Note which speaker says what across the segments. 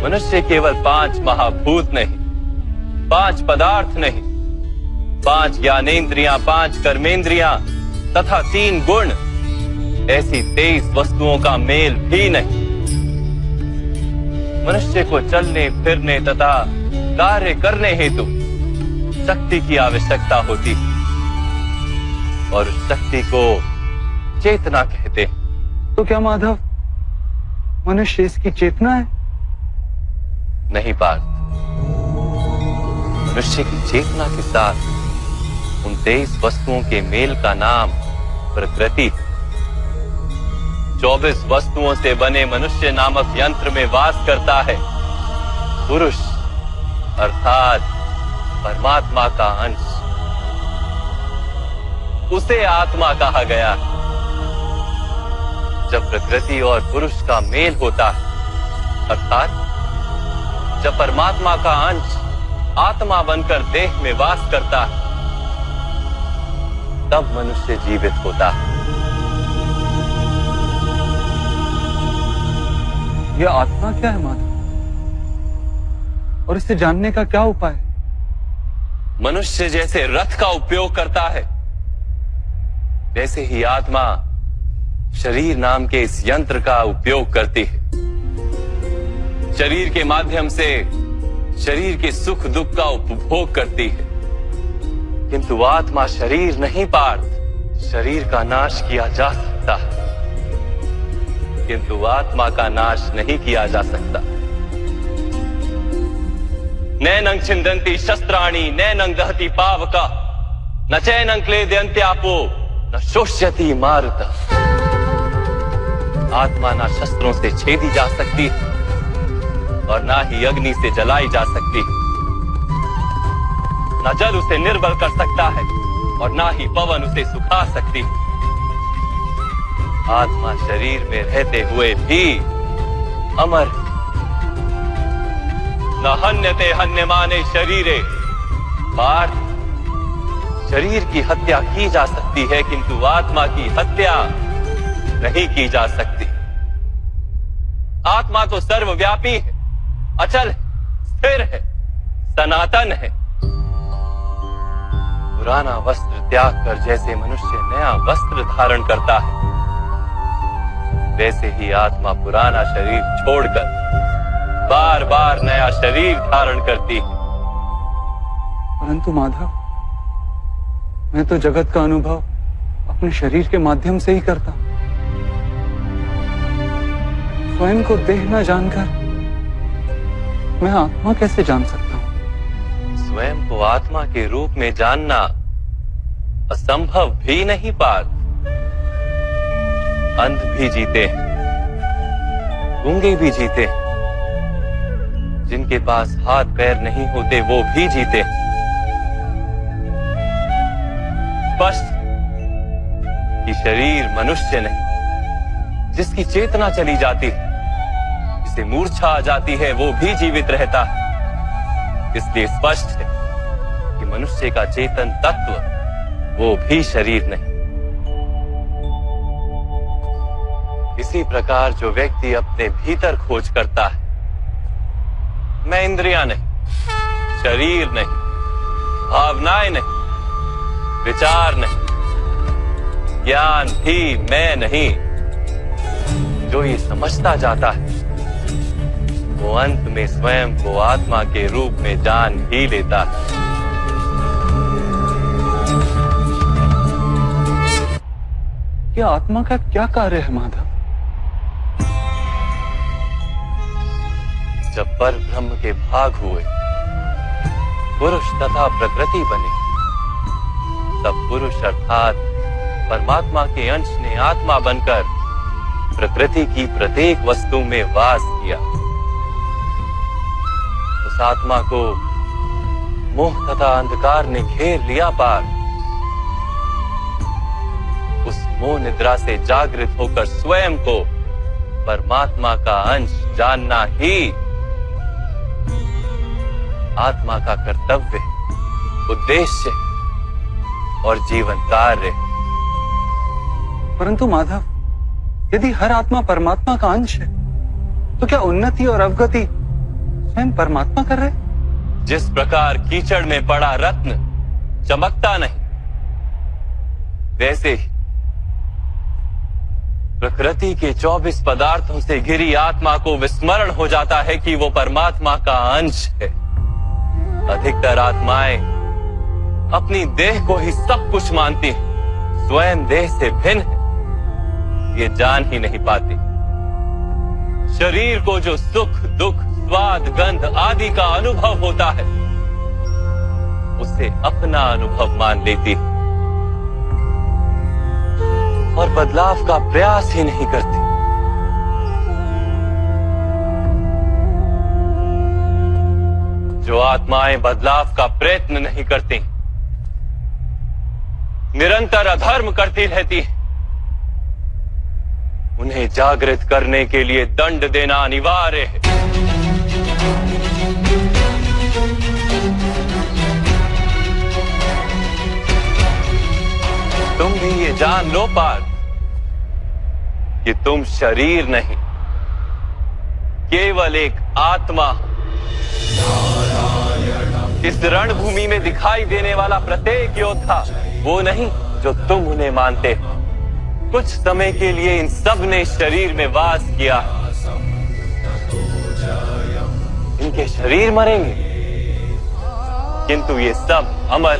Speaker 1: मनुष्य केवल 5 महाभूत नहीं, 5 पदार्थ नहीं, 5 ज्ञानेंद्रियां, 5 कर्मेंद्रियां तथा 3 गुण, ऐसी 23 वस्तुओं का मेल भी नहीं। मनुष्य को चलने फिरने तथा कार्य करने हेतु शक्ति की आवश्यकता होती है और उस शक्ति को चेतना कहते हैं।
Speaker 2: तो क्या माधव, मनुष्य इसकी चेतना है?
Speaker 1: नहीं पार्थ, मनुष्य की चेतना के साथ उन 23 वस्तुओं के मेल का नाम प्रकृति है। 24 वस्तुओं से बने मनुष्य नामक यंत्र में वास करता है पुरुष, अर्थात परमात्मा का अंश। उसे आत्मा कहा गया है। जब प्रकृति और पुरुष का मेल होता है, अर्थात जब परमात्मा का अंश आत्मा बनकर देह में वास करता है, तब मनुष्य जीवित होता है।
Speaker 2: यह आत्मा क्या है माधव, और इसे जानने का क्या उपाय है?
Speaker 1: मनुष्य जैसे रथ का उपयोग करता है, वैसे ही आत्मा शरीर नाम के इस यंत्र का उपयोग करती है। शरीर के माध्यम से शरीर के सुख दुख का उपभोग करती है, किंतु आत्मा शरीर नहीं पार्थ। शरीर का नाश किया जा सकता है, किंतु आत्मा का नाश नहीं किया जा सकता। नैनं छिन्दन्ति शस्त्राणि नैनं दहति पावका, न चैनं क्लेदयन्त्यापो न शोष्यति मारुतः। आत्मा ना शस्त्रों से छेदी जा सकती है और ना ही अग्नि से जलाई जा सकती है। ना जल उसे निर्बल कर सकता है और ना ही पवन उसे सुखा सकती है। आत्मा शरीर में रहते हुए भी अमर है। न हन्यते हन्यमाने शरीरे। पार्थ, शरीर की हत्या की जा सकती है, किंतु आत्मा की हत्या नहीं की जा सकती। आत्मा तो सर्वव्यापी है, अचल है, स्थिर है, सनातन है। पुराना वस्त्र त्याग कर जैसे मनुष्य नया वस्त्र धारण करता है, वैसे ही आत्मा पुराना शरीर छोड़कर बार बार नया शरीर धारण करती है।
Speaker 2: परंतु माधव, मैं तो जगत का अनुभव अपने शरीर के माध्यम से ही करता हूं। स्वयं को देह न जानकर मैं आत्मा कैसे जान सकता हूं?
Speaker 1: स्वयं को आत्मा के रूप में जानना असंभव भी नहीं पार्थ। अंध भी जीते हैं, गूंगे भी जीते हैं, जिनके पास हाथ पैर नहीं होते वो भी जीते हैं। स्पष्ट कि शरीर मनुष्य नहीं, जिसकी चेतना चली जाती है, जिसे मूर्छा आ जाती है, वो भी जीवित रहता है। इसलिए स्पष्ट है कि मनुष्य का चेतन तत्व वो भी शरीर नहीं। इसी प्रकार जो व्यक्ति अपने भीतर खोज करता है, मैं इंद्रियां नहीं, शरीर नहीं, भावनाएं नहीं, विचार नहीं, ज्ञान भी मैं नहीं, जो ये समझता जाता है, वो अंत में स्वयं को आत्मा के रूप में जान ही लेता है।
Speaker 2: यह आत्मा का क्या कार्य है माधव?
Speaker 1: जब पर ब्रह्म के भाग हुए, पुरुष तथा प्रकृति बने, तब पुरुष अर्थात परमात्मा के अंश ने आत्मा बनकर प्रकृति की प्रत्येक वस्तु में वास किया। उस आत्मा को मोह तथा अंधकार ने घेर लिया पार। उस मोह निद्रा से जागृत होकर स्वयं को परमात्मा का अंश जानना ही आत्मा का कर्तव्य, उद्देश्य और जीवन कार्य।
Speaker 2: परंतु माधव, यदि हर आत्मा परमात्मा का अंश है, तो क्या उन्नति और अवगति स्वयं परमात्मा कर रहे?
Speaker 1: जिस प्रकार कीचड़ में पड़ा रत्न चमकता नहीं, वैसे ही प्रकृति के 24 पदार्थों से घिरी आत्मा को विस्मरण हो जाता है कि वो परमात्मा का अंश है। अधिकतर आत्माएं अपनी देह को ही सब कुछ मानती हैं, स्वयं देह से भिन्न है ये जान ही नहीं पाती। शरीर को जो सुख दुख स्वाद गंध आदि का अनुभव होता है उसे अपना अनुभव मान लेती है और बदलाव का प्रयास ही नहीं करती। जो आत्माएं बदलाव का प्रयत्न नहीं करती, निरंतर अधर्म करती रहती हैं, उन्हें जागृत करने के लिए दंड देना अनिवार्य है। तुम भी ये जान लो पार्थ कि तुम शरीर नहीं, केवल एक आत्मा। इस रणभूमि में दिखाई देने वाला प्रत्येक योद्धा वो नहीं जो तुम उन्हें मानते हो। कुछ समय के लिए इन सब ने शरीर में वास किया, इनके शरीर मरेंगे किंतु ये सब अमर,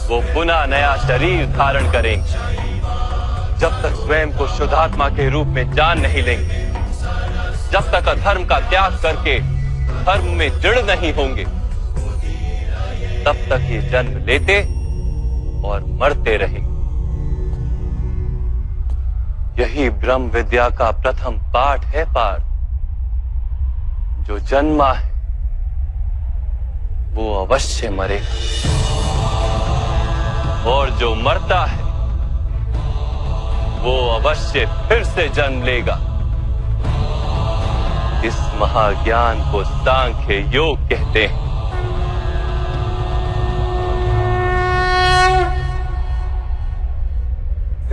Speaker 1: वो पुनः नया शरीर धारण करेंगे जब तक स्वयं को शुद्धात्मा के रूप में जान नहीं लेंगे, जब तक अधर्म का त्याग करके धर्म में दृढ़ नहीं होंगे, तब तक ये जन्म लेते और मरते रहेंगे। यही ब्रह्म विद्या का प्रथम पाठ है पार्थ। जो जन्मा है वो अवश्य मरेगा और जो मरता है वो अवश्य फिर से जन्म लेगा। इस महाज्ञान को सांख्य योग कहते हैं।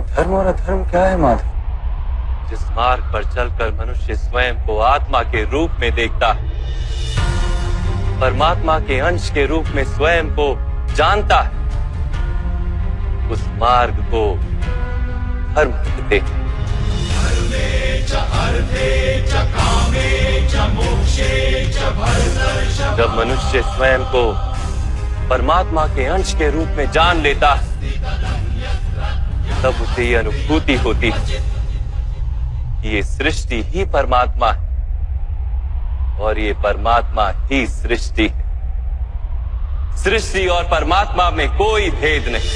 Speaker 1: धर्म और अधर्म क्या है माधव? जिस मार्ग पर चलकर मनुष्य स्वयं को आत्मा के रूप में देखता है, परमात्मा के अंश के रूप में स्वयं को जानता है, उस मार्ग को धर्म कहते हैं। जब मनुष्य स्वयं को परमात्मा के अंश के रूप में जान लेता है, तब उसे ये अनुभूति होती है कि ये सृष्टि ही परमात्मा है और ये परमात्मा ही सृष्टि है। सृष्टि और परमात्मा में कोई भेद नहीं।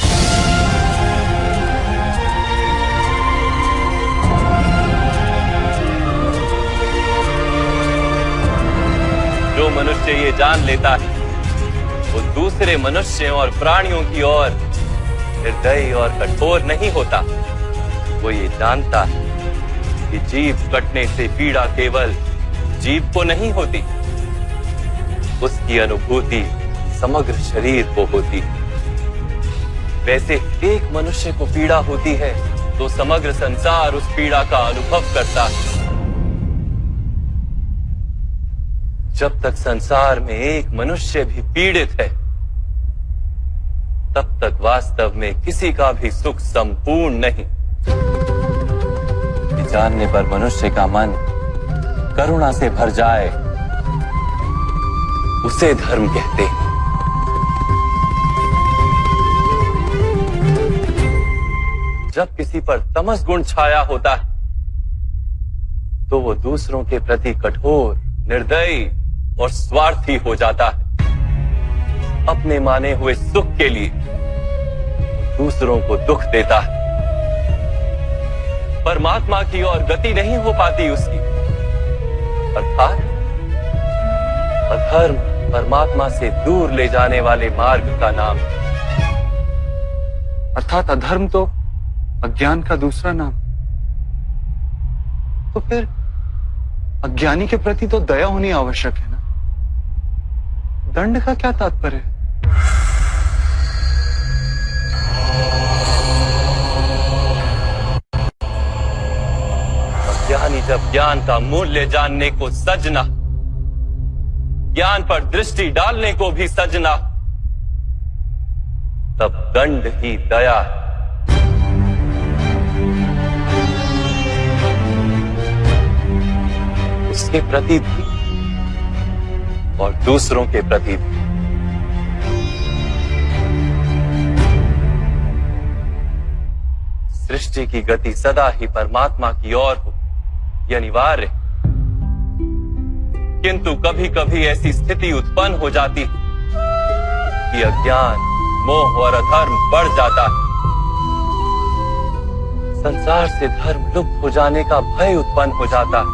Speaker 1: जो मनुष्य ये जान लेता है वो दूसरे मनुष्यों और प्राणियों की ओर निर्दयी और कठोर नहीं होता। वो ये जानता है कि जीव कटने से पीड़ा केवल जीव को नहीं होती, उसकी अनुभूति समग्र शरीर को होती है। वैसे एक मनुष्य को पीड़ा होती है तो समग्र संसार उस पीड़ा का अनुभव करता है। जब तक संसार में एक मनुष्य भी पीड़ित है, तब तक वास्तव में किसी का भी सुख संपूर्ण नहीं। जानने पर मनुष्य का मन करुणा से भर जाए, उसे धर्म कहते हैं। जब किसी पर तमस गुण छाया होता है तो वो दूसरों के प्रति कठोर, निर्दयी और स्वार्थी हो जाता है। अपने माने हुए सुख के लिए दूसरों को दुख देता है। परमात्मा की ओर गति नहीं हो पाती उसकी। अर्थात अधर्म परमात्मा से दूर ले जाने वाले मार्ग का नाम है।
Speaker 2: अर्थात अधर्म तो अज्ञान का दूसरा नाम। तो फिर अज्ञानी के प्रति तो दया होनी आवश्यक है ना? दंड का क्या तात्पर्य है?
Speaker 1: अज्ञान यानी जब ज्ञान का मूल्य जानने को सजना, ज्ञान पर दृष्टि डालने को भी सजना, तब दंड ही दया है। उसके प्रति भी और दूसरों के प्रति भी। सृष्टि की गति सदा ही परमात्मा की ओर हो, यह अनिवार्य है। किंतु कभी कभी ऐसी स्थिति उत्पन्न हो जाती है कि अज्ञान, मोह और अधर्म बढ़ जाता है। संसार से धर्म लुप्त हो जाने का भय उत्पन्न हो जाता है।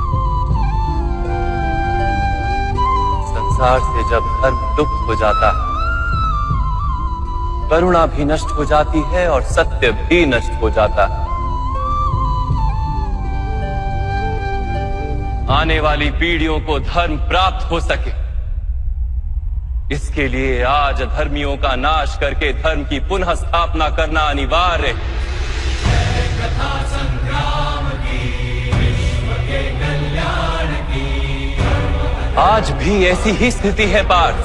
Speaker 1: संसार से जब धर्म लुप्त हो जाता है, करुणा भी नष्ट हो जाती है और सत्य भी नष्ट हो जाता है। आने वाली पीढ़ियों को धर्म प्राप्त हो सके, इसके लिए आज अधर्मियों का नाश करके धर्म की पुनः स्थापना करना अनिवार्य है।
Speaker 3: कथा संग्राम की, विश्व के कल्याण की।
Speaker 1: आज भी ऐसी ही स्थिति है पार्थ,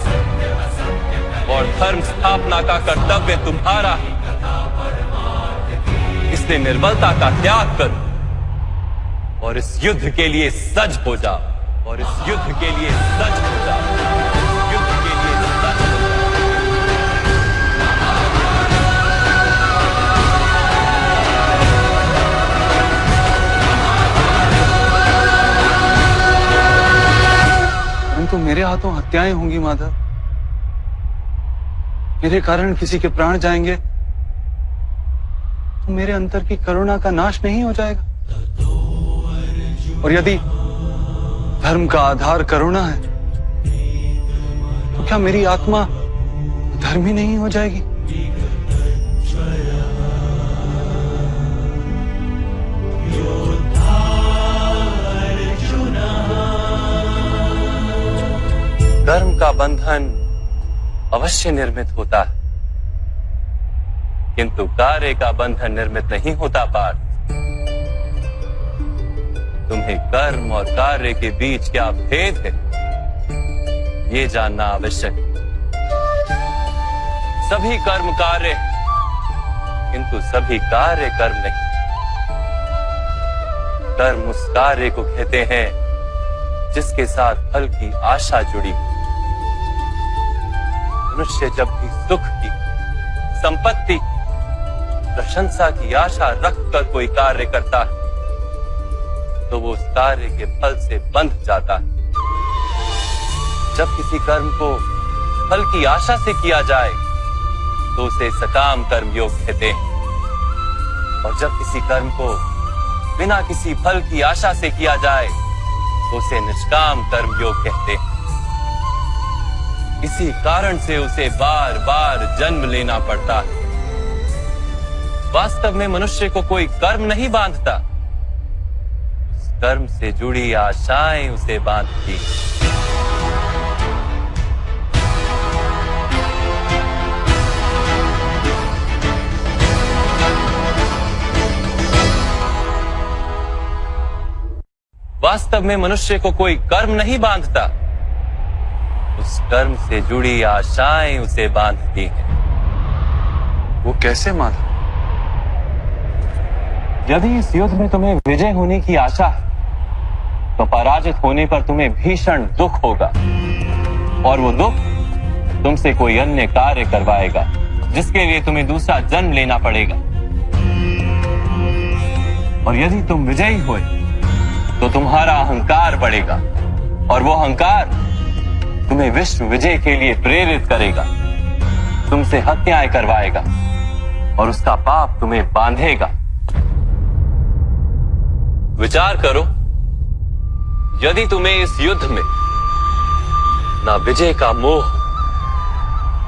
Speaker 1: और धर्म स्थापना का कर्तव्य तुम्हारा है। इसलिए निर्बलता का त्याग करो और इस युद्ध के लिए सज हो जाओ, और इस युद्ध के लिए सज हो जाओ, युद्ध के लिए सज हो जाओ।
Speaker 2: परंतु मेरे हाथों हत्याएं होंगी माधव, मेरे कारण किसी के प्राण जाएंगे तो मेरे अंतर की करुणा का नाश नहीं हो जाएगा? और यदि धर्म का आधार करुणा है तो क्या मेरी आत्मा धर्मी नहीं हो जाएगी?
Speaker 1: धर्म का बंधन अवश्य निर्मित होता है, किंतु कार्य का बंधन निर्मित नहीं होता पार्थ। तुम्हें कर्म और कार्य के बीच क्या भेद है, ये जानना आवश्यक है। सभी कर्म कार्य है, किंतु सभी कार्य कर्म नहीं। कर्म उस कार्य को कहते हैं जिसके साथ फल की आशा जुड़ी। मनुष्य जब भी सुख की, संपत्ति, प्रशंसा की आशा रखकर कोई कार्य करता है तो वो उस कार्य के फल से बंध जाता है। जब किसी कर्म को फल की आशा से किया जाए तो उसे सकाम कर्म योग कहते हैं, और जब किसी कर्म को बिना किसी फल की आशा से किया जाए तो उसे निष्काम कर्म योग कहते हैं। इसी कारण से उसे बार बार जन्म लेना पड़ता है। वास्तव में मनुष्य को कोई कर्म नहीं बांधता, कर्म से जुड़ी आशाएं उसे बांधती। वास्तव में मनुष्य को कोई कर्म नहीं बांधता, उस कर्म से जुड़ी आशाएं उसे बांधती हैं।
Speaker 2: वो कैसे माधव?
Speaker 1: यदि इस युद्ध में तुम्हें विजय होने की आशा है तो पराजित होने पर तुम्हें भीषण दुख होगा, और वो दुख तुमसे कोई अन्य कार्य करवाएगा जिसके लिए तुम्हें दूसरा जन्म लेना पड़ेगा। और यदि तुम विजयी हुए तो तुम्हारा अहंकार बढ़ेगा, और वो अहंकार तुम्हें विश्व विजय के लिए प्रेरित करेगा, तुमसे हत्याएं करवाएगा और उसका पाप तुम्हें बांधेगा। विचार करो, यदि तुम्हें इस युद्ध में ना विजय का मोह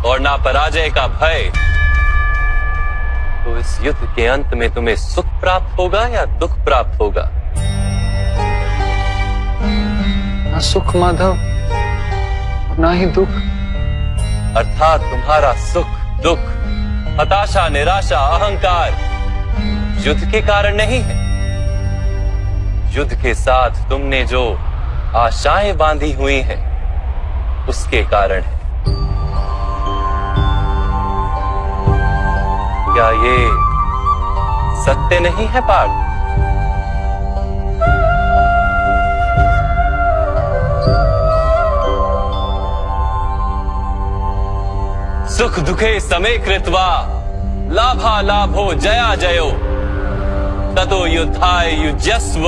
Speaker 1: और ना पराजय का भय, तो इस युद्ध के अंत में तुम्हें सुख प्राप्त होगा या दुख प्राप्त होगा?
Speaker 2: ना सुख माधव, ना ही दुख।
Speaker 1: अर्थात तुम्हारा सुख, दुख, हताशा, निराशा, अहंकार युद्ध के कारण नहीं है। युद्ध के साथ तुमने जो आशाएं बांधी हुई हैं, उसके कारण है। क्या ये सत्य नहीं है पार्थ? सुख दुखे समे कृत्वा लाभा लाभो जया जयो ततो युद्धाय युज्यस्व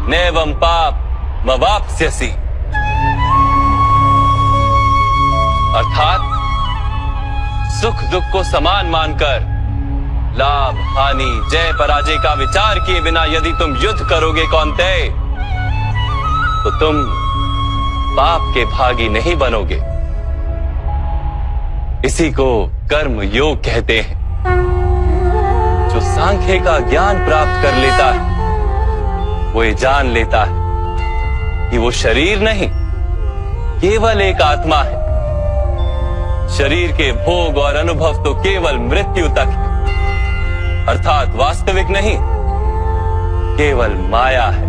Speaker 1: नैवं पाप मवाप्स्यसि। अर्थात सुख दुख को समान मानकर लाभ हानि जय पराजय का विचार किए बिना यदि तुम युद्ध करोगे कौन्तेय, तो तुम पाप के भागी नहीं बनोगे। इसी को कर्म योग कहते हैं। जो सांख्य का ज्ञान प्राप्त कर लेता है वो ये जान लेता है कि वो शरीर नहीं, केवल एक आत्मा है। शरीर के भोग और अनुभव तो केवल मृत्यु तक है, अर्थात वास्तविक नहीं, केवल माया है।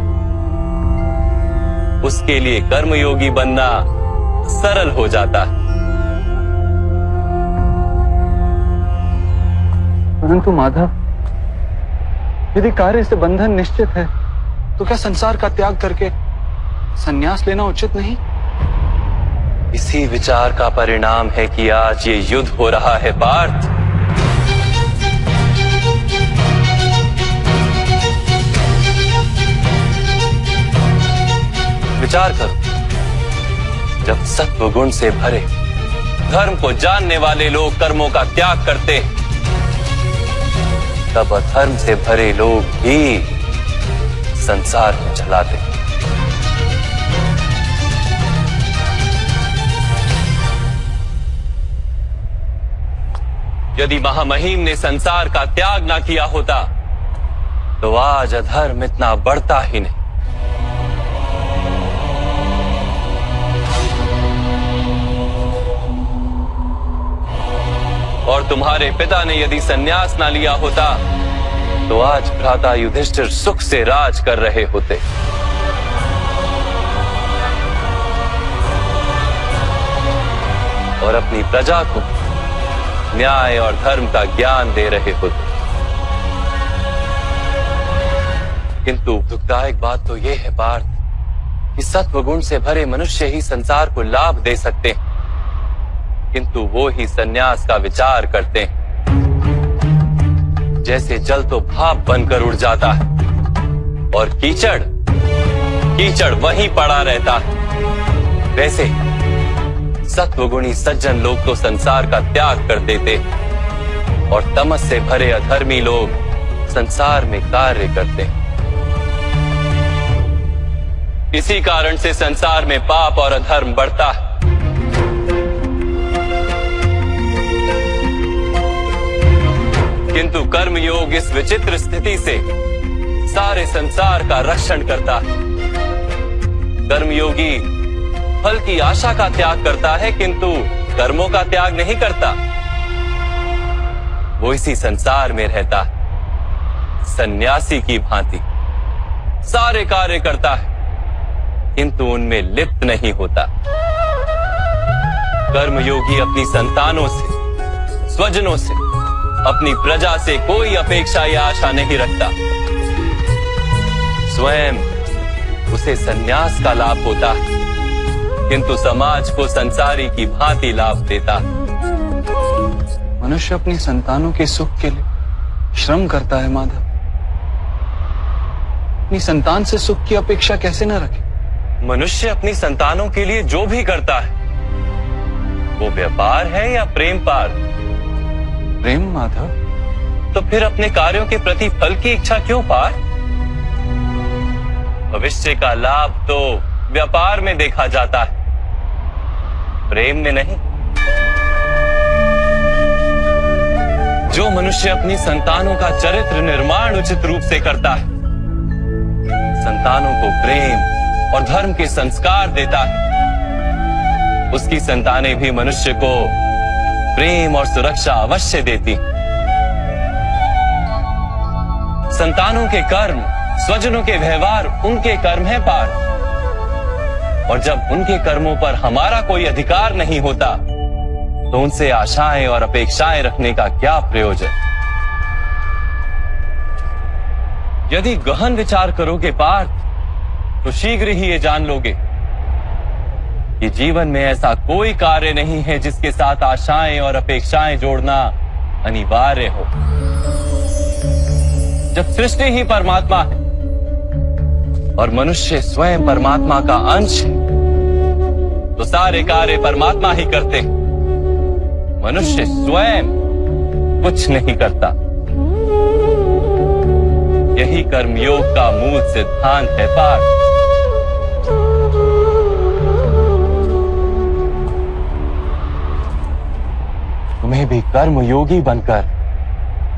Speaker 1: उसके लिए कर्मयोगी बनना सरल हो जाता है।
Speaker 2: परंतु माधव, यदि कार्य से बंधन निश्चित है तो क्या संसार का त्याग करके संन्यास लेना उचित नहीं?
Speaker 1: इसी विचार का परिणाम है कि आज ये युद्ध हो रहा है पार्थ। विचार करो, जब सत्व गुण से भरे धर्म को जानने वाले लोग कर्मों का त्याग करते हैं, तब अधर्म से भरे लोग भी संसार को चलाते हैं। यदि महामहिम ने संसार का त्याग ना किया होता तो आज अधर्म इतना बढ़ता ही नहीं। और तुम्हारे पिता ने यदि संन्यास ना लिया होता तो आज भ्राता युधिष्ठिर सुख से राज कर रहे होते। और अपनी प्रजा को न्याय और धर्म का ज्ञान दे रहे होते। किंतु दुखदायक बात तो यह है पार्थ कि सत्वगुण से भरे मनुष्य ही संसार को लाभ दे सकते हैं, किंतु वो ही संन्यास का विचार करते हैं। जैसे जल तो भाप बनकर उड़ जाता है और कीचड़ कीचड़ वहीं पड़ा रहता है, वैसे सत्वगुणी सज्जन लोग तो संसार का त्याग कर देते और तमस से भरे अधर्मी लोग संसार में कार्य करते हैं। इसी कारण से संसार में पाप और अधर्म बढ़ता है। किंतु कर्मयोग इस विचित्र स्थिति से सारे संसार का रक्षण करता है। कर्मयोगी फल की आशा का त्याग करता है, किंतु कर्मों का त्याग नहीं करता। वो इसी संसार में रहता है, सन्यासी की भांति सारे कार्य करता है, किंतु उनमें लिप्त नहीं होता। कर्मयोगी अपनी संतानों से, स्वजनों से, अपनी प्रजा से कोई अपेक्षा या आशा नहीं रखता। स्वयं उसे संन्यास का लाभ होता है, किंतु समाज को संसारी की भांति लाभ देता।
Speaker 2: मनुष्य अपनी संतानों के सुख के लिए श्रम करता है माधव। अपनी संतान से सुख की अपेक्षा कैसे न रखे?
Speaker 1: मनुष्य अपनी संतानों के लिए जो भी करता है वो व्यापार है या प्रेम पार्थ?
Speaker 2: प्रेम माधव।
Speaker 1: तो फिर अपने कार्यों के प्रति फल की इच्छा क्यों पार्थ? भविष्य का लाभ तो व्यापार में देखा जाता है, प्रेम में नहीं। जो मनुष्य अपनी संतानों का चरित्र निर्माण उचित रूप से करता है, संतानों को प्रेम और धर्म के संस्कार देता है, उसकी संतानें भी मनुष्य को प्रेम और सुरक्षा अवश्य देती। संतानों के कर्म स्वजनों के व्यवहार उनके कर्म है पार्थ। और जब उनके कर्मों पर हमारा कोई अधिकार नहीं होता तो उनसे आशाएं और अपेक्षाएं रखने का क्या प्रयोजन। यदि गहन विचार करोगे पार्थ तो शीघ्र ही ये जान लोगे कि जीवन में ऐसा कोई कार्य नहीं है जिसके साथ आशाएं और अपेक्षाएं जोड़ना अनिवार्य हो। जब सृष्टि ही परमात्मा है और मनुष्य स्वयं परमात्मा का अंश है तो सारे कार्य परमात्मा ही करते हैं। मनुष्य स्वयं कुछ नहीं करता। यही कर्मयोग का मूल सिद्धांत है पार्थ। तुम्हें भी कर्मयोगी बनकर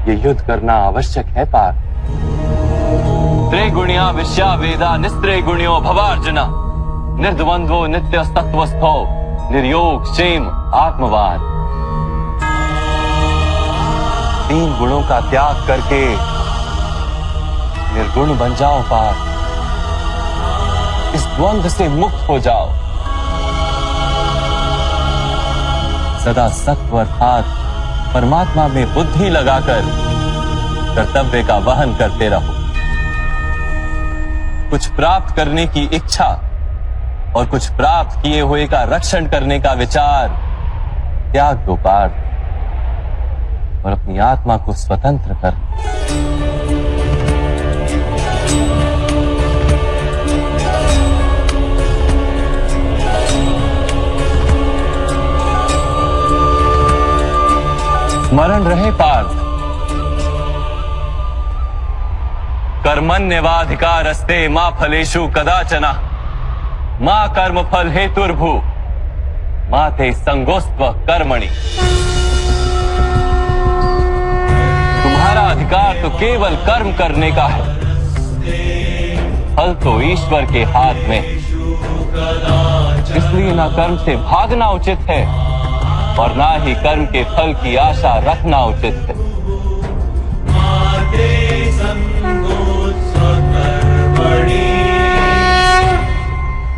Speaker 1: ये युद्ध करना आवश्यक है पार्थ। त्रिगुणिया विश्या वेदा निस्त्रिगुण्यो भवार्जुना निर्द्वंद्वो नित्य तत्वस्थो निर्योग क्षेम आत्मवान। 3 गुणों का त्याग करके निर्गुण बन जाओ पार्थ। इस द्वंद्व से मुक्त हो जाओ। सदा सत्व अर्थात परमात्मा में बुद्धि लगाकर कर्तव्य का वहन करते रहो। कुछ प्राप्त करने की इच्छा और कुछ प्राप्त किए हुए का रक्षण करने का विचार त्याग दो पार्थ और अपनी आत्मा को स्वतंत्र कर। स्मरण रहे पार्थ, कर्मण्यवाधिकारस्ते मां फलेषु कदाचन मां कर्म फल हेतुर्भू माते संगोस्त्व कर्मणि। तुम्हारा अधिकार तो केवल कर्म करने का है, फल तो ईश्वर के हाथ में। इसलिए ना कर्म से भागना उचित है और ना ही कर्म के फल की आशा रखना उचित है।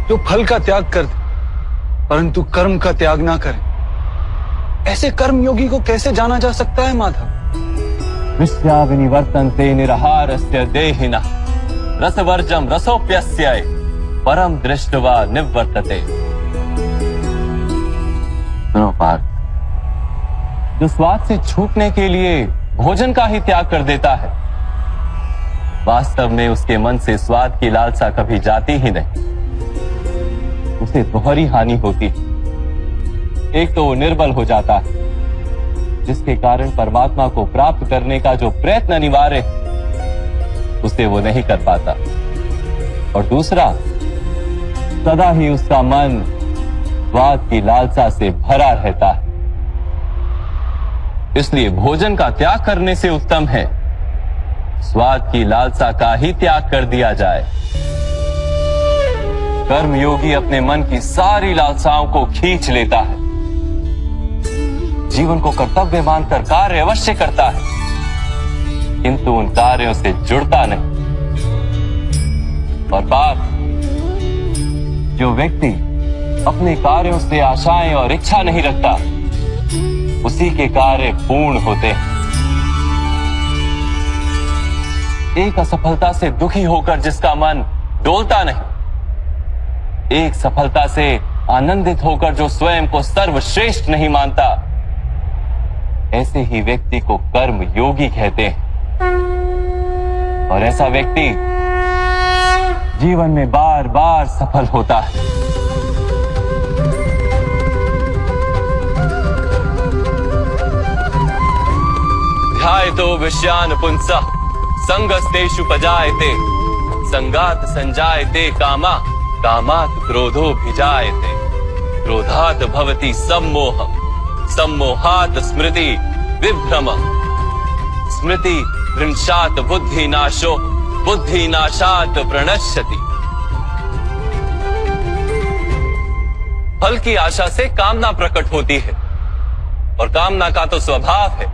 Speaker 2: जो फल का त्याग कर दे परंतु कर्म का त्याग ना करे, ऐसे कर्मयोगी को कैसे जाना जा सकता है माधव?
Speaker 1: विश्या विनिवर्तन्ते निरहारस्य देहिनः रसवर्जम रसोप्यस्य परम दृष्ट्वा निवर्तते। सुनो पार्थ, जो स्वाद से छूटने के लिए भोजन का ही त्याग कर देता है, वास्तव में उसके मन से स्वाद की लालसा कभी जाती ही नहीं। उसे दोहरी हानि होती है। एक तो वो निर्बल हो जाता है, जिसके कारण परमात्मा को प्राप्त करने का जो प्रयत्न अनिवार्य है उसे वो नहीं कर पाता। और दूसरा, सदा ही उसका मन स्वाद की लालसा से भरा रहता है। इसलिए भोजन का त्याग करने से उत्तम है स्वाद की लालसा का ही त्याग कर दिया जाए। कर्मयोगी अपने मन की सारी लालसाओं को खींच लेता है, जीवन को कर्तव्य मानकर कार्य अवश्य करता है, किंतु उन कार्यों से जुड़ता नहीं। और बात, जो व्यक्ति अपने कार्यों से आशाएं और इच्छा नहीं रखता, उसी के कार्य पूर्ण होते हैं। एक असफलता से दुखी होकर जिसका मन डोलता नहीं, एक सफलता से आनंदित होकर जो स्वयं को सर्वश्रेष्ठ नहीं मानता, ऐसे ही व्यक्ति को कर्म योगी कहते हैं। और ऐसा व्यक्ति जीवन में बार बार सफल होता है। ध्यायतो विषयान पुंसः संगस्तेषु पजायते संगात संजायते कामा कामात् क्रोधो भिजायते क्रोधात् भवति सम्मोहः सम्मोहात् स्मृति विभ्रमः स्मृति भ्रंशात् बुद्धिनाशो बुद्धिनाशात् प्रणश्यति। फल की आशा से कामना प्रकट होती है और कामना का तो स्वभाव है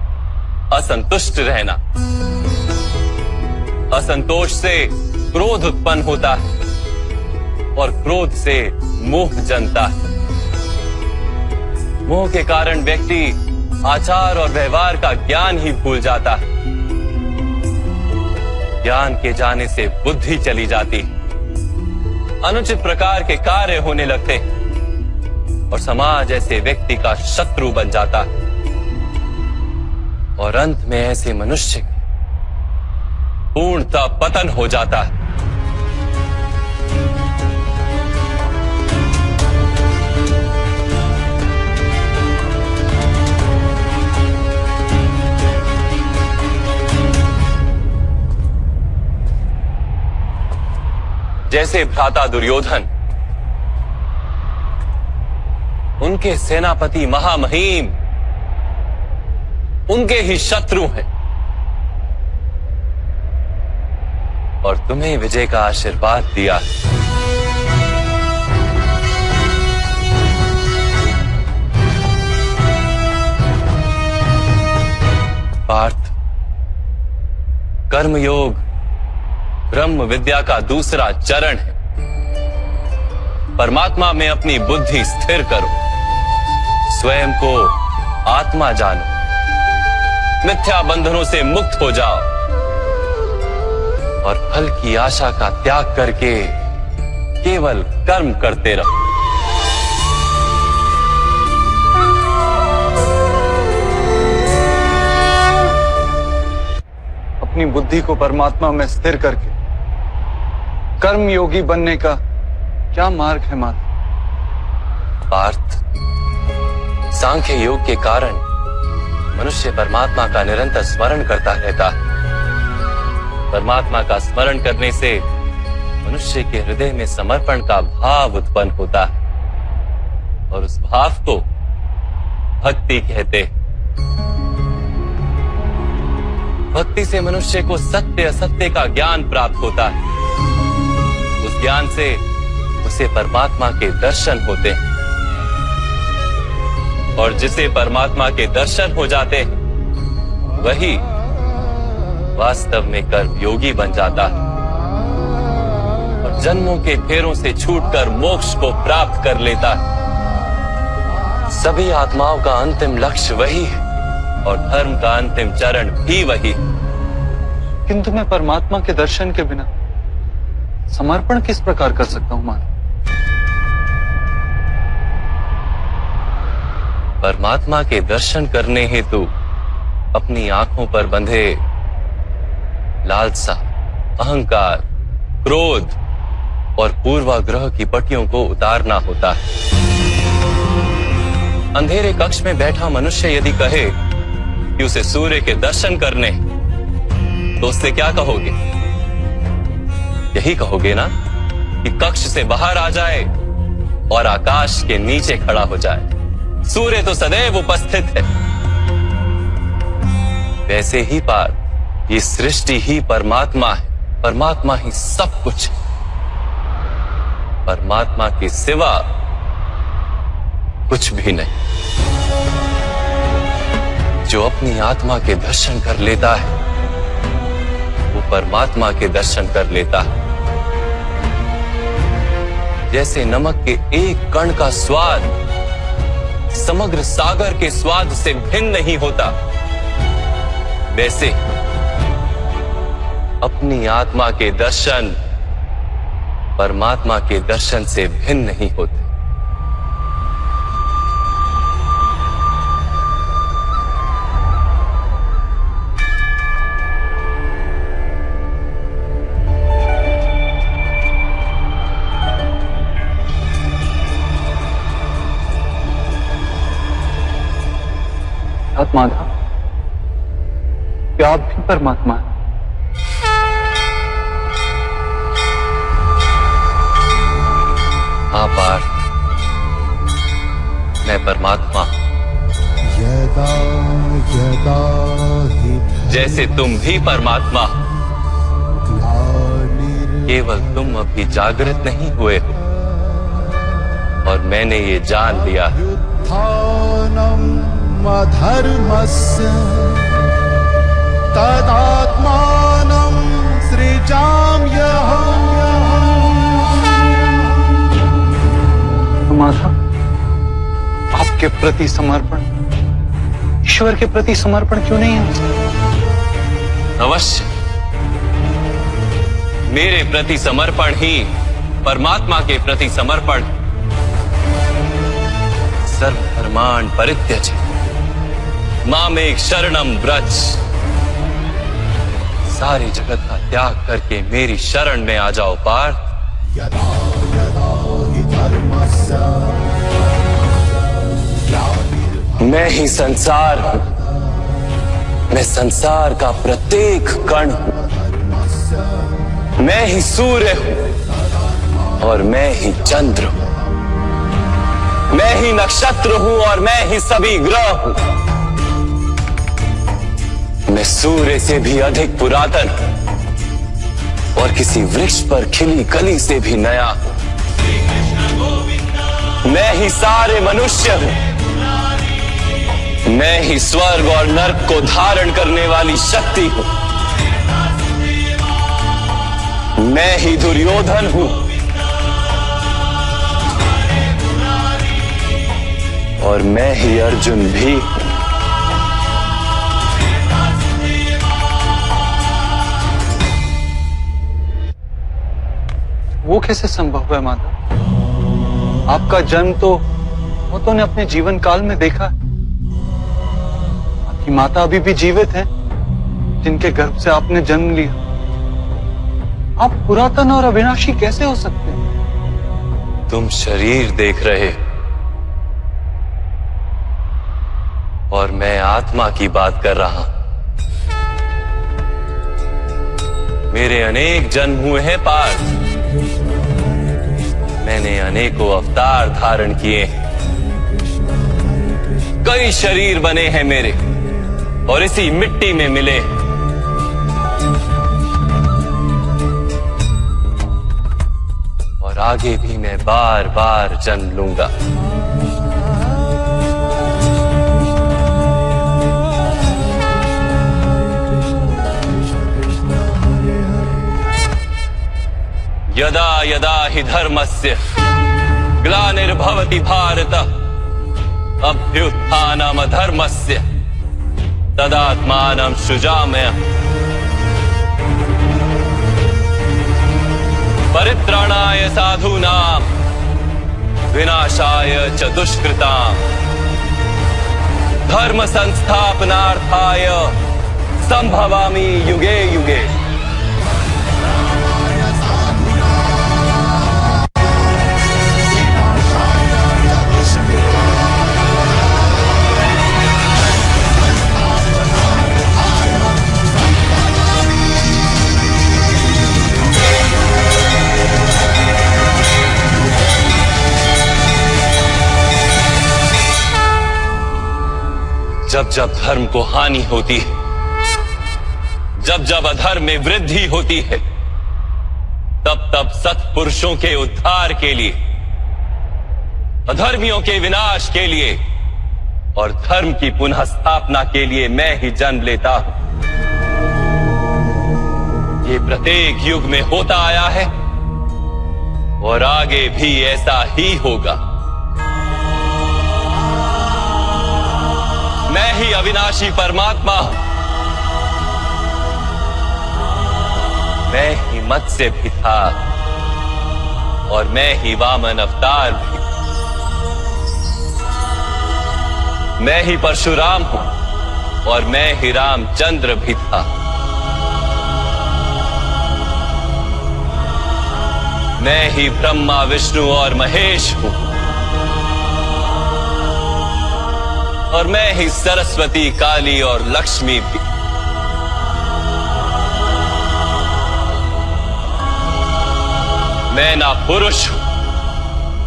Speaker 1: असंतुष्ट रहना। असंतोष से क्रोध उत्पन्न होता है और क्रोध से मोह जन्मता है। मोह के कारण व्यक्ति आचार और व्यवहार का ज्ञान ही भूल जाता है। ज्ञान के जाने से बुद्धि चली जाती है, अनुचित प्रकार के कार्य होने लगते हैं और समाज ऐसे व्यक्ति का शत्रु बन जाता है और अंत में ऐसे मनुष्य पूर्णतः पतन हो जाता है। जैसे भ्राता दुर्योधन, उनके सेनापति महामहिम उनके ही शत्रु हैं और तुम्हें विजय का आशीर्वाद दिया। पार्थ, कर्मयोग ब्रह्म विद्या का दूसरा चरण है। परमात्मा में अपनी बुद्धि स्थिर करो, स्वयं को आत्मा जानो, मिथ्या बंधनों से मुक्त हो जाओ और फल की आशा का त्याग करके केवल कर्म करते रहो।
Speaker 2: अपनी बुद्धि को परमात्मा में स्थिर करके कर्म योगी बनने का क्या मार्ग है माता?
Speaker 1: पार्थ, सांख्य योग के कारण मनुष्य परमात्मा का निरंतर स्मरण करता रहता है। परमात्मा का स्मरण करने से मनुष्य के हृदय में समर्पण का भाव उत्पन्न होता है और उस भाव को भक्ति कहते हैं। भक्ति से मनुष्य को सत्य असत्य का ज्ञान प्राप्त होता है। उस ज्ञान से उसे परमात्मा के दर्शन होते हैं और जिसे परमात्मा के दर्शन हो जाते हैं वही वास्तव में कर्मयोगी बन जाता है और जन्मों के फेरों से छूटकर मोक्ष को प्राप्त कर लेता है। सभी आत्माओं का अंतिम लक्ष्य वही है और धर्म का अंतिम चरण भी वही।
Speaker 2: किंतु मैं परमात्मा के दर्शन के बिना समर्पण किस प्रकार कर सकता हूं माता?
Speaker 1: परमात्मा के दर्शन करने हेतु अपनी आंखों पर बंधे लालसा, अहंकार, क्रोध और पूर्वाग्रह की पट्टियों को उतारना होता है। अंधेरे कक्ष में बैठा मनुष्य यदि कहे कि उसे सूर्य के दर्शन करने, तो उससे क्या कहोगे? यही कहोगे ना कि कक्ष से बाहर आ जाए और आकाश के नीचे खड़ा हो जाए। सूर्य तो सदैव उपस्थित है। वैसे ही पार ये सृष्टि ही परमात्मा है, परमात्मा ही सब कुछ है। परमात्मा के सिवा कुछ भी नहीं। जो अपनी आत्मा के दर्शन कर लेता है वो परमात्मा के दर्शन कर लेता है। जैसे नमक के एक कण का स्वाद समग्र सागर के स्वाद से भिन्न नहीं होता, वैसे अपनी आत्मा के दर्शन परमात्मा के दर्शन से भिन्न नहीं होते।
Speaker 2: माधव, क्या आप भी परमात्मा हैं?
Speaker 1: हाँ पार्थ, मैं परमात्मा हूं।
Speaker 4: यदा यदा हि
Speaker 1: जैसे तुम भी परमात्मा हो, केवल तुम अभी जागृत नहीं हुए हो और मैंने ये जान लिया है।
Speaker 4: युत्थानम् अधर्मस्य तदात्मानं सृज
Speaker 2: माधव, आपके प्रति समर्पण ईश्वर के प्रति समर्पण क्यों नहीं है?
Speaker 1: अवश्य, मेरे प्रति समर्पण ही परमात्मा के प्रति समर्पण। सर्वधर्मान् परित्यज्य मामेक शरणं व्रज। सारे जगत का त्याग करके मेरी शरण में आ जाओ पार्थ। मैं ही संसार हूं, मैं संसार का प्रत्येक कण हूं। मैं ही सूर्य हूं और मैं ही चंद्र हूं। मैं ही नक्षत्र हूं और मैं ही सभी ग्रह हूं। मैं सूर्य से भी अधिक पुरातन हूं और किसी वृक्ष पर खिली कली से भी नया हूं। मैं ही सारे मनुष्य हूं। मैं ही स्वर्ग और नर्क को धारण करने वाली शक्ति हूं। मैं ही दुर्योधन हूं और मैं ही अर्जुन भी हूं।
Speaker 2: वो कैसे संभव है माधव? आपका जन्म तो बहुतों ने अपने जीवन काल में देखा है। आपकी माता अभी भी जीवित हैं, जिनके गर्भ से आपने जन्म लिया। आप पुरातन और अविनाशी कैसे हो सकते हैं?
Speaker 1: तुम शरीर देख रहे और मैं आत्मा की बात कर रहा हूं। मेरे अनेक जन्म हुए हैं पार्थ। मैंने अनेकों अवतार धारण किए हैं। कई शरीर बने हैं मेरे और इसी मिट्टी में मिले। और आगे भी मैं बार बार जन्म लूंगा। यदा यदा हि धर्मस्य ग्लानिर्भवति भारत अभ्युत्थानम् अधर्मस्य तदात्मानं सृजाम्यहम्। परित्राणाय साधूनां विनाशाय च दुष्कृतां धर्म संस्थापनार्थाय संभवामि युगे युगे। जब जब धर्म को हानि होती है, जब जब अधर्म में वृद्धि होती है, तब तब सत्पुरुषों के उद्धार के लिए, अधर्मियों के विनाश के लिए और धर्म की पुनः स्थापना के लिए मैं ही जन्म लेता हूं। ये प्रत्येक युग में होता आया है और आगे भी ऐसा ही होगा। मैं ही अविनाशी परमात्मा हूं। मैं ही मत्स्य भी था और मैं ही वामन अवतार भी। मैं ही परशुराम हूं और मैं ही रामचंद्र भी था। मैं ही ब्रह्मा विष्णु और महेश हूं और मैं ही सरस्वती काली और लक्ष्मी भी। मैं ना पुरुष हूं,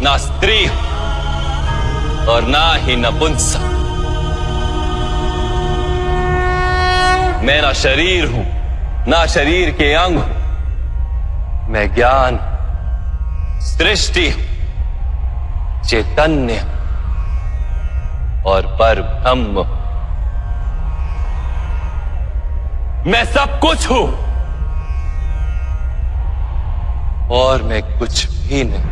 Speaker 1: ना स्त्री हूं और ना ही नपुंसक। मैं ना शरीर हूं, ना शरीर के अंग हूं। मैं ज्ञान, सृष्टि हूं, चैतन्य और पर ब्रह्म। मैं सब कुछ हूं और मैं कुछ भी नहीं।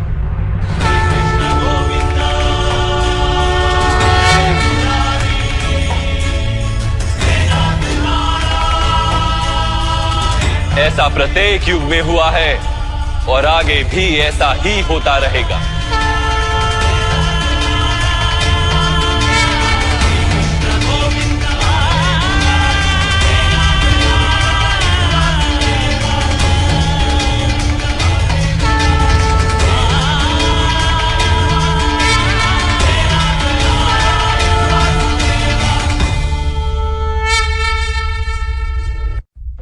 Speaker 1: ऐसा प्रत्येक युग में हुआ है और आगे भी ऐसा ही होता रहेगा।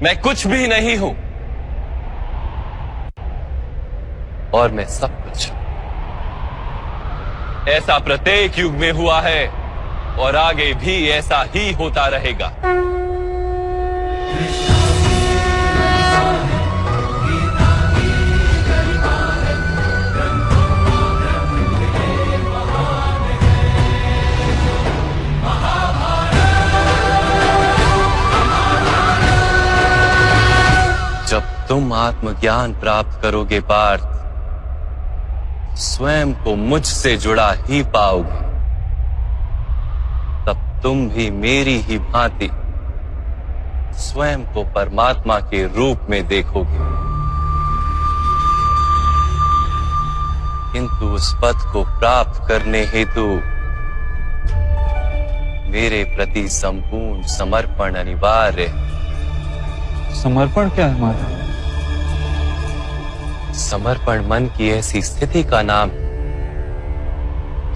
Speaker 1: मैं कुछ भी नहीं हूं और मैं सब कुछ। ऐसा प्रत्येक युग में हुआ है और आगे भी ऐसा ही होता रहेगा। जब तुम आत्मज्ञान प्राप्त करोगे पार्थ, स्वयं को मुझसे जुड़ा ही पाओगे। तब तुम भी मेरी ही भांति स्वयं को परमात्मा के रूप में देखोगे। किंतु उस पद को प्राप्त करने हेतु मेरे प्रति संपूर्ण समर्पण अनिवार्य है।
Speaker 2: समर्पण क्या है माधव?
Speaker 1: समर्पण मन की ऐसी स्थिति का नाम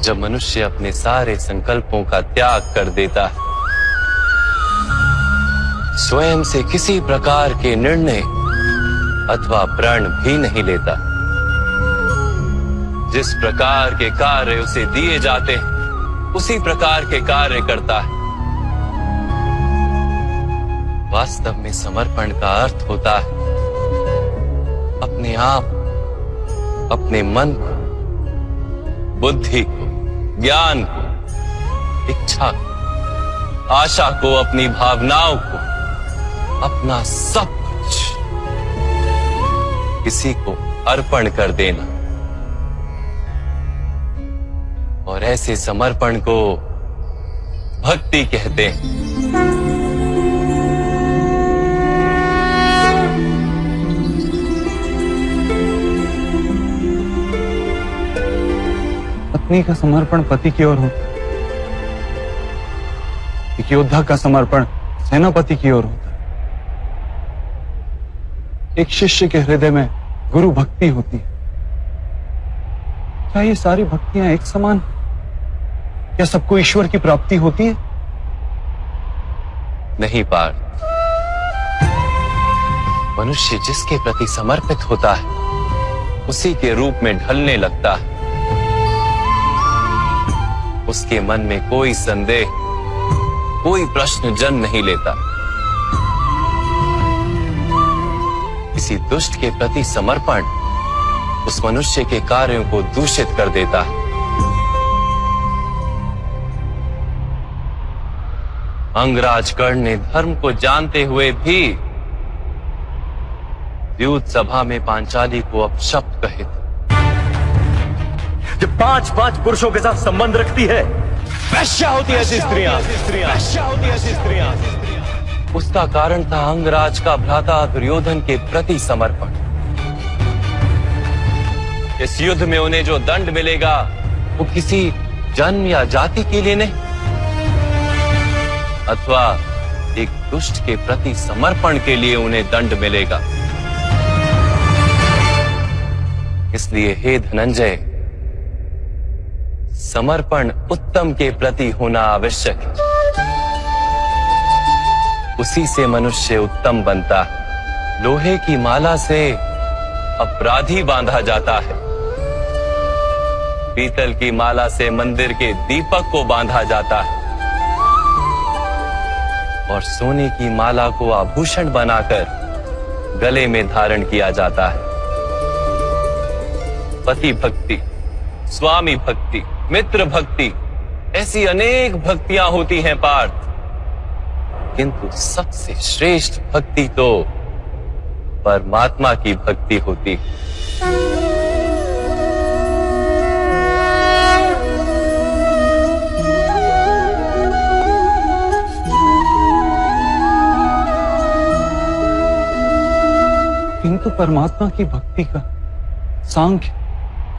Speaker 1: जब मनुष्य अपने सारे संकल्पों का त्याग कर देता है, स्वयं से किसी प्रकार के निर्णय अथवा प्रण भी नहीं लेता। जिस प्रकार के कार्य उसे दिए जाते हैं उसी प्रकार के कार्य करता है। वास्तव में समर्पण का अर्थ होता है अपने आप, अपने मन को, बुद्धि को, ज्ञान को, इच्छा को, आशा को, अपनी भावनाओं को, अपना सब कुछ किसी को अर्पण कर देना। और ऐसे समर्पण को भक्ति कहते हैं।
Speaker 2: पत्नी का समर्पण पति की ओर होता है, एक योद्धा का समर्पण सेनापति की ओर होता है। एक शिष्य के हृदय में गुरु भक्ति होती है। क्या ये सारी भक्तियां एक समान? क्या सबको ईश्वर की प्राप्ति होती है?
Speaker 1: नहीं पार्थ, मनुष्य जिसके प्रति समर्पित होता है उसी के रूप में ढलने लगता है। उसके मन में कोई संदेह, कोई प्रश्न जन्म नहीं लेता। किसी दुष्ट के प्रति समर्पण उस मनुष्य के कार्यों को दूषित कर देता है। अंगराज कर्ण ने धर्म को जानते हुए भी युद्ध सभा में पांचाली को अपशब्द कहे थे।
Speaker 5: जो 5-5 पुरुषों के साथ संबंध रखती है, वैश्या होती है ऐसी स्त्रियां।
Speaker 1: उसका कारण था अंगराज का भ्राता दुर्योधन के प्रति समर्पण। इस युद्ध में उन्हें जो दंड मिलेगा वो किसी जन्म या जाति के लिए नहीं, अथवा एक दुष्ट के प्रति समर्पण के लिए उन्हें दंड मिलेगा। इसलिए हे धनंजय, समर्पण उत्तम के प्रति होना आवश्यक है। उसी से मनुष्य उत्तम बनता है। लोहे की माला से अपराधी बांधा जाता है, पीतल की माला से मंदिर के दीपक को बांधा जाता है, और सोने की माला को आभूषण बनाकर गले में धारण किया जाता है। पति भक्ति, स्वामी भक्ति, मित्र भक्ति, ऐसी अनेक भक्तियां होती हैं पार्थ, किंतु सबसे श्रेष्ठ भक्ति तो परमात्मा की भक्ति होती है।
Speaker 2: किंतु परमात्मा की भक्ति का सांख्य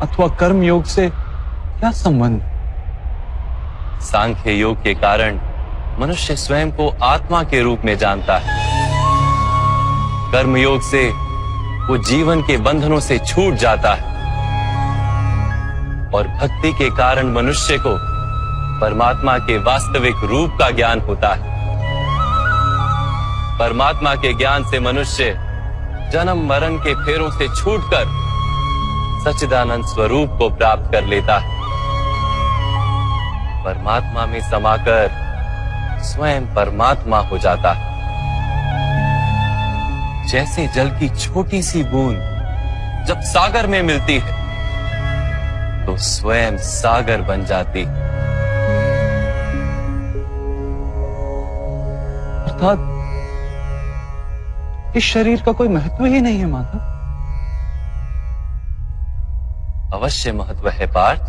Speaker 2: अथवा कर्म योग से क्या संबंध?
Speaker 1: सांख्य योग के कारण मनुष्य स्वयं को आत्मा के रूप में जानता है। कर्म योग से वो जीवन के बंधनों से छूट जाता है और भक्ति के कारण मनुष्य को परमात्मा के वास्तविक रूप का ज्ञान होता है। परमात्मा के ज्ञान से मनुष्य जन्म मरण के फेरों से छूटकर सच्चिदानंद स्वरूप को प्राप्त कर लेता है। परमात्मा में समाकर स्वयं परमात्मा हो जाता है। जैसे जल की छोटी सी बूंद जब सागर में मिलती है तो स्वयं सागर बन जाती।
Speaker 2: अर्थात इस शरीर का कोई महत्व ही नहीं है माधव।
Speaker 1: अवश्य महत्व है पार्थ।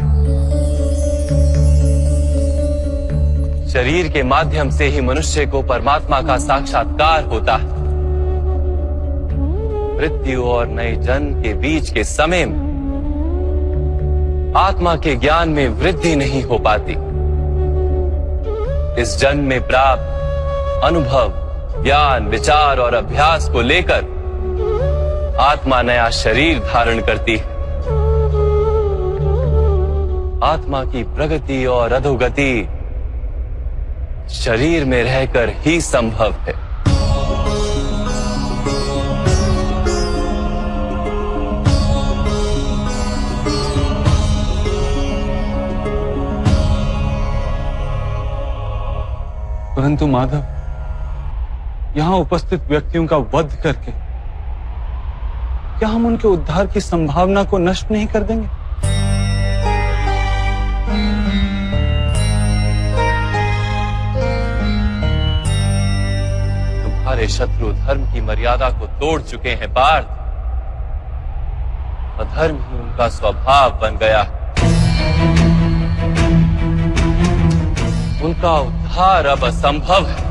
Speaker 1: शरीर के माध्यम से ही मनुष्य को परमात्मा का साक्षात्कार होता है। मृत्यु और नए जन्म के बीच के समय में आत्मा के ज्ञान में वृद्धि नहीं हो पाती। इस जन्म में प्राप्त अनुभव, ज्ञान, विचार और अभ्यास को लेकर आत्मा नया शरीर धारण करती है। आत्मा की प्रगति और अधोगति शरीर में रहकर ही संभव है।
Speaker 2: परंतु माधव, यहां उपस्थित व्यक्तियों का वध करके क्या हम उनके उद्धार की संभावना को नष्ट नहीं कर देंगे?
Speaker 1: तुम्हारे शत्रु धर्म की मर्यादा को तोड़ चुके हैं पार्थ। अधर्म ही उनका स्वभाव बन गया। उनका उद्धार अब असंभव है।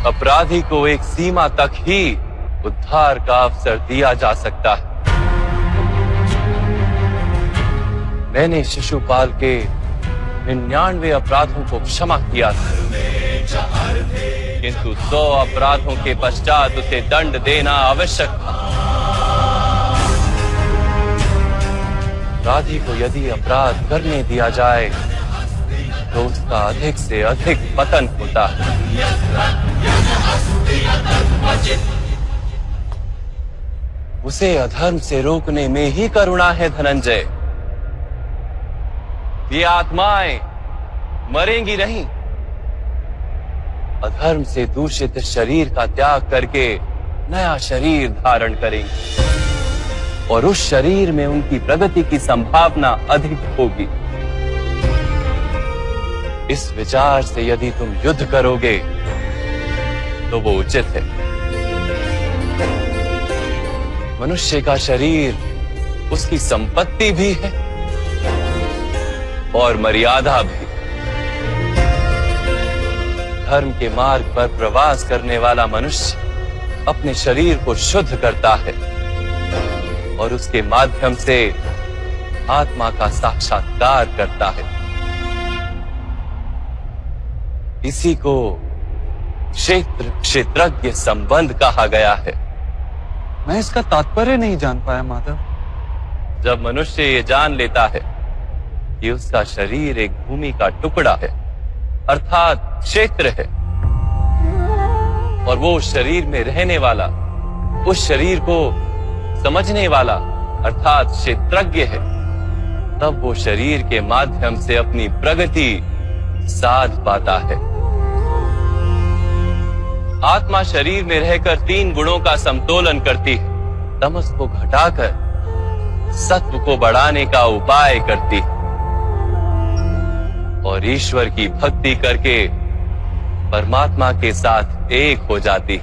Speaker 1: अपराधी को एक सीमा तक ही उद्धार का अवसर दिया जा सकता है। मैंने शिशुपाल के 99 अपराधों को क्षमा किया था, किंतु 100 अपराधों के पश्चात उसे दंड देना आवश्यक था। अपराधी को यदि अपराध करने दिया जाए तो उसका अधिक से अधिक पतन होता है। उसे अधर्म से रोकने में ही करुणा है धनंजय। ये आत्माएं मरेंगी नहीं। अधर्म से दूषित शरीर का त्याग करके नया शरीर धारण करेंगी और उस शरीर में उनकी प्रगति की संभावना अधिक होगी। इस विचार से यदि तुम युद्ध करोगे तो वो उचित है। मनुष्य का शरीर उसकी संपत्ति भी है और मर्यादा भी। धर्म के मार्ग पर प्रवास करने वाला मनुष्य अपने शरीर को शुद्ध करता है और उसके माध्यम से आत्मा का साक्षात्कार करता है। इसी को क्षेत्र क्षेत्रज्ञ संबंध कहा गया है।
Speaker 2: मैं इसका तात्पर्य नहीं जान पाया माधव।
Speaker 1: जब मनुष्य ये जान लेता है कि उसका शरीर एक भूमि का टुकड़ा है, अर्थात क्षेत्र है, और वो उस शरीर में रहने वाला, उस शरीर को समझने वाला अर्थात क्षेत्रज्ञ है, तब वो शरीर के माध्यम से अपनी प्रगति साध पाता है। आत्मा शरीर में रहकर 3 गुणों का समतोलन करती है, तमस को घटाकर सत्व को बढ़ाने का उपाय करती और ईश्वर की भक्ति करके परमात्मा के साथ एक हो जाती।